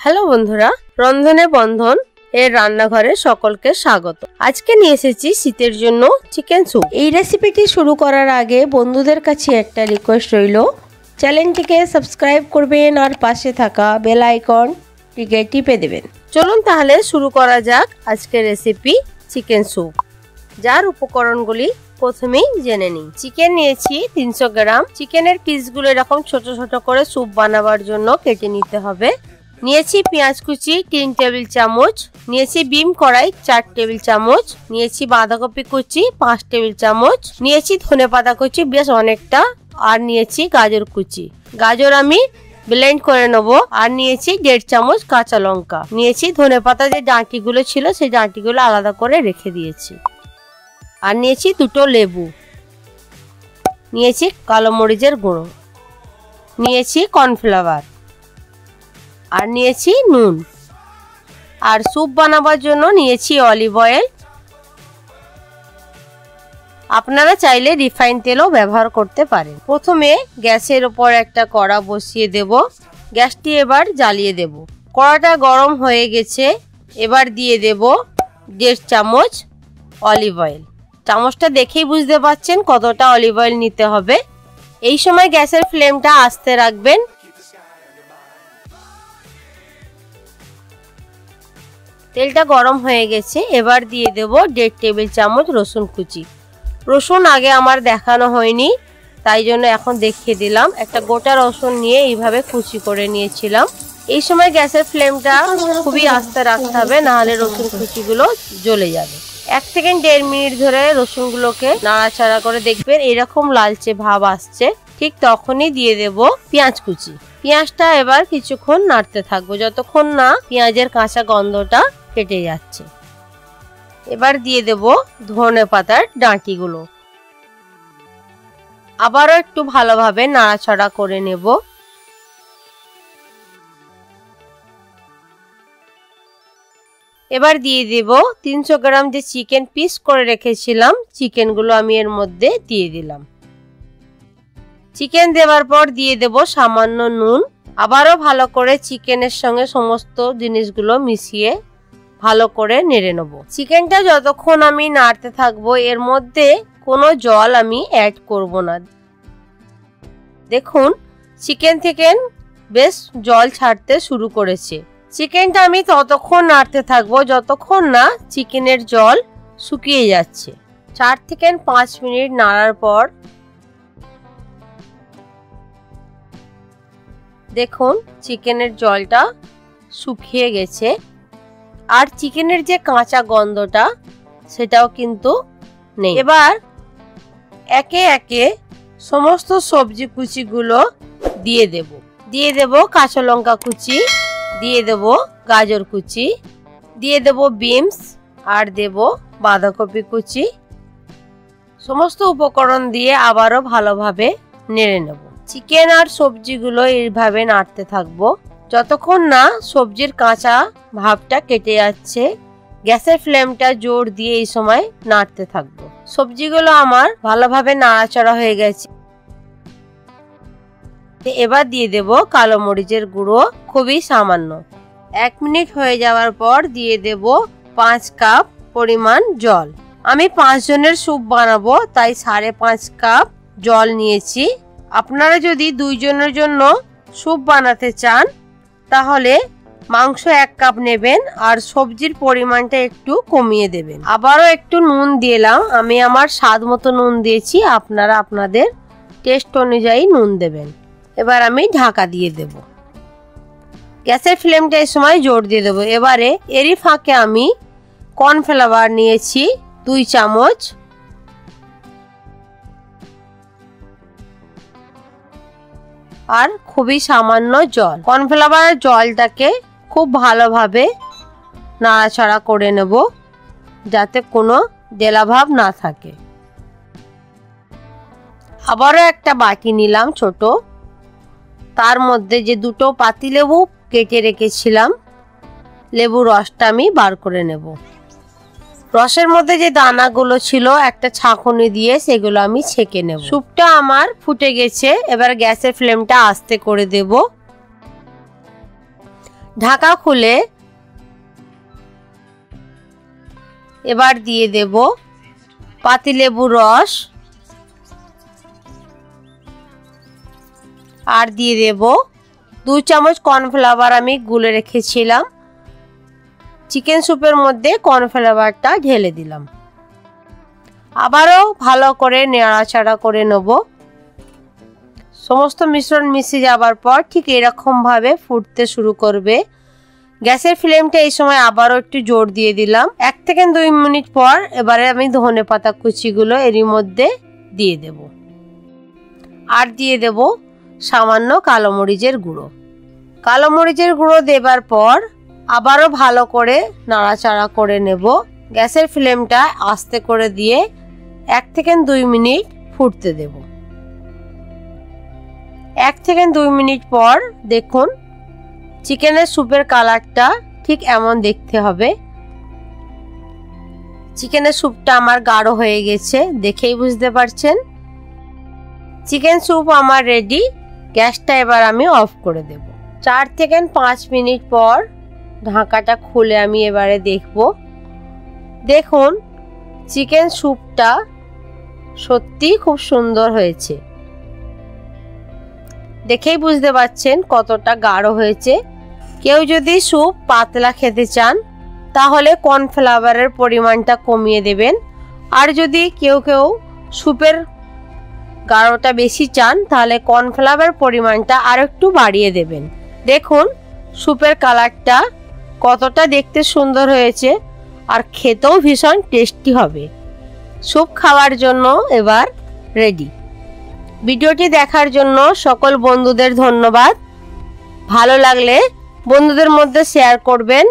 Hello বন্ধুরা, রন্ধনে বন্ধন এর রান্নাঘরে সকলকে স্বাগত। আজকে নিয়ে এসেছি শীতের জন্য চিকেন স্যুপ। এই রেসিপিটি শুরু করার আগে বন্ধুদের কাছে একটা রিকোয়েস্ট রইল, চ্যানেলটিকে সাবস্ক্রাইব করবেন আর পাশে থাকা বেল আইকনটিকে টিপে দেবেন। চলুন তাহলে শুরু করা যাক আজকের রেসিপি চিকেন স্যুপ। যার উপকরণগুলি প্রথমেই জেনে নিই। চিকেন নিয়েছি 300 গ্রাম। চিকেনের পিসগুলো এরকম ছোট ছোট করে স্যুপ বানাবার জন্য কেটে নিতে হবে। নিয়েছি পেঁয়াজ কুচি 3 টেবিল চামচ, নিয়েছি বিম কড়াই 4 টেবিল চামচ, নিয়েছি বাঁধাকপি কুচি 5 টেবিল চামচ, নিয়েছি ধনেপাতা কুচি বেশ অনেকটা, আর নিয়েছি গাজর কুচি। গাজর আমি ব্লেন্ড করে নেব। আর নিয়েছি 1.5 চামচ কাঁচা লঙ্কা। নিয়েছি ধনেপাতা যে ডাঁটিগুলো ছিল সেই ডাঁটিগুলো আলাদা করে রেখে দিয়েছি। আর নিয়েছি 2টো লেবু, নিয়েছি কালো মরিচের গুঁড়ো, নিয়েছি কর্নফ্লাওয়ার, আর নিয়েছি নুন। আর স্যুপ বানাবার জন্য নিয়েছি অলিভ অয়েল। আপনারা চাইলে রিফাইন তেলও ব্যবহার করতে পারেন। প্রথমে গ্যাসের ওপর একটা কড়া বসিয়ে দেব। গ্যাসটি এবার জ্বালিয়ে দেব। কড়াটা গরম হয়ে গেছে। এবার দিয়ে দেব 1.5 চামচ অলিভ অয়েল। চামচটা দেখেই বুঝতে পারছেন কতটা অলিভ অয়েল নিতে হবে। এই সময় গ্যাসের ফ্লেমটা আস্তে রাখবেন। তেলটা গরম হয়ে গেছে। এবার দিয়ে দেব 1.5 টেবিল চামচ রসুন কুচি। রসুন আগে আমার দেখানো হয়নি, তাই জন্য এখন দেখিয়ে দিলাম। একটা গোটা রসুন নিয়ে এইভাবে কুচি করে নিয়েছিলাম। এই সময় গ্যাসের ফ্লেমটা খুবই আস্তে রাখতে হবে, নাহলে রসুন কুচিগুলো জ্বলে যাবে। 1 থেকে 1.5 মিনিট ধরে রসুনগুলোকে নাড়াচাড়া করে দেখবেন এরকম লালচে ভাব আসছে। ঠিক তখনই দিয়ে দেব পেঁয়াজ কুচি। পেঁয়াজটা এবার কিছুক্ষণ নাড়তে থাকবো যতক্ষণ না পেঁয়াজের কাঁচা গন্ধটা কেটে যাচ্ছে। এবার দিয়ে দেব ধনেপাতার ডাঁটিগুলো। আবারও একটু ভালোভাবে নাড়াচাড়া করে নেব। এবার দিয়ে দেব 300 গ্রাম যে চিকেন পিস করে রেখেছিলাম, চিকেনগুলো আমি এর মধ্যে দিয়ে দিলাম। চিকেন দেওয়ার পর দিয়ে দেব সামান্য নুন। আবারও ভালো করে চিকেনের সঙ্গে সমস্ত জিনিসগুলো মিশিয়ে ভালো করে নেড়ে নেব। চিকেনটা যতক্ষণ আমি নাড়তে থাকবো এর মধ্যে কোনো জল আমি অ্যাড করব না। দেখুন চিকেন থেকে বেশ জল ছাড়তে শুরু করেছে। চিকেনটা আমি ততক্ষণ নাড়তে থাকবো যতক্ষণ না চিকেনের জল শুকিয়ে যাচ্ছে। 4 থেকে 5 মিনিট নাড়ার পর দেখুন চিকেনের জলটা শুকিয়ে গেছে। আর চিকেনের যে কাঁচা গন্ধটা সেটাও কিন্তু নেই। এবার একে একে সমস্ত সবজি কুচিগুলো দিয়ে দেব কাঁচা লঙ্কা কুচি, দিয়ে দেব গাজর কুচি, দিয়ে দেব বিনস, আর দেব বাঁধাকপি কুচি। সমস্ত উপকরণ দিয়ে আবারও ভালোভাবে নেড়ে নেব। চিকেন আর সবজিগুলো এইভাবে নাড়তে থাকবো যতক্ষণ না সবজির কাঁচা ভাবটা কেটে যাচ্ছে। গ্যাসের ফ্লেমটা জোর দিয়ে এই সময় নাড়তে থাকবো। সবজিগুলো আমার ভালোভাবে নাড়াচাড়া হয়ে গেছে। এবার দিয়ে দেব কালো মরিচের গুঁড়ো, খুবই সামান্য। 1 মিনিট হয়ে যাওয়ার পর দিয়ে দেব 5 কাপ পরিমাণ জল। আমি 5 জনের স্যুপ বানাবো, তাই 5.5 কাপ জল নিয়েছি। আপনারা যদি 2 জনের জন্য স্যুপ বানাতে চান তাহলে মাংস 1 কাপ নেবেন আর সবজির পরিমাণটা একটু কমিয়ে দেবেন। আবারও একটু নুন দিলাম। আমি আমার স্বাদ মতো নুন দিয়েছি, আপনারা আপনাদের টেস্ট অনুযায়ী নুন দেবেন। এবার আমি ঢাকা দিয়ে দেব। গ্যাসের ফ্লেমটা এই সময় জোর দিয়ে দেবো। এবারে এরই ফাঁকে আমি কর্নফ্লাওয়ার নিয়েছি 2 চামচ, আর খুবই সামান্য জল। কর্নফ্লাওয়ারের জলটাকে খুব ভালোভাবে নাড়াচাড়া করে নেব যাতে কোনো ডেলা ভাব না থাকে। আবারও একটা বাটি নিলাম ছোট, তার মধ্যে যে 2টো পাতিলেবু কেটে রেখেছিলাম লেবুর রসটা আমি বার করে নেব। রসের মধ্যে যে দানাগুলো ছিল একটা ছাঁকুনি দিয়ে সেগুলো আমি ছেঁকে নেব। স্যুপটা আমার ফুটে গেছে। এবার গ্যাসের ফ্লেমটা আস্তে করে দেব। ঢাকা খুলে এবার দিয়ে দেব পাতিলেবুর রস আর দিয়ে দেব 2 চামচ কর্নফ্লাওয়ার আমি গুলে রেখেছিলাম। চিকেন স্যুপের মধ্যে কর্নফ্লাওয়ারটা ঢেলে দিলাম। আবারও ভালো করে নাড়াচাড়া করে নেব। সমস্ত মিশ্রণ মিশে যাবার পর ঠিক এরকম ভাবে ফুটতে শুরু করবে। গ্যাসের ফ্লেমটা এই সময় আবারও একটু জোর দিয়ে দিলাম। 1 থেকে 2 মিনিট পর এবারে আমি ধনেপাতা কুচিগুলো এরই মধ্যে দিয়ে দেব। আর দিয়ে দেব সামান্য কালো মরিচের গুঁড়ো। কালো মরিচের গুঁড়ো দেবার পর আবারও ভালো করে নাড়াচাড়া করে নেব। গ্যাসের ফ্লেমটা আস্তে করে দিয়ে 1 থেকে 2 মিনিট ফুটতে দেব। 1 থেকে 2 মিনিট পর দেখুন চিকেনের স্যুপের কালারটা ঠিক এমন দেখতে হবে। চিকেনের স্যুপটা আমার গাঢ় হয়ে গেছে, দেখেই বুঝতে পারছেন। চিকেন স্যুপ আমার রেডি। গ্যাসটা এবার আমি অফ করে দেব। 4 থেকে 5 মিনিট পর ঢাকাটা খুলে আমি এবারে দেখব। দেখুন চিকেন স্যুপটা সত্যি খুব সুন্দর হয়েছে। দেখেই বুঝতে পারছেন কতটা গাঢ় হয়েছে। কেউ যদি স্যুপ পাতলা খেতে চান তাহলে কর্নফ্লাওয়ারের পরিমাণটা কমিয়ে দেবেন। আর যদি কেউ স্যুপের গাঢ়টা বেশি চান তাহলে কর্নফ্লাওয়ারের পরিমাণটা আর একটু বাড়িয়ে দেবেন। দেখুন স্যুপের কালারটা কতটা দেখতে সুন্দর হয়েছে আর খেতেও ভীষণ টেস্টি হবে। স্যুপ খাওয়ার জন্য এবার রেডি। ভিডিওটি দেখার জন্য সকল বন্ধুদের ধন্যবাদ। ভালো লাগলে বন্ধুদের মধ্যে শেয়ার করবেন।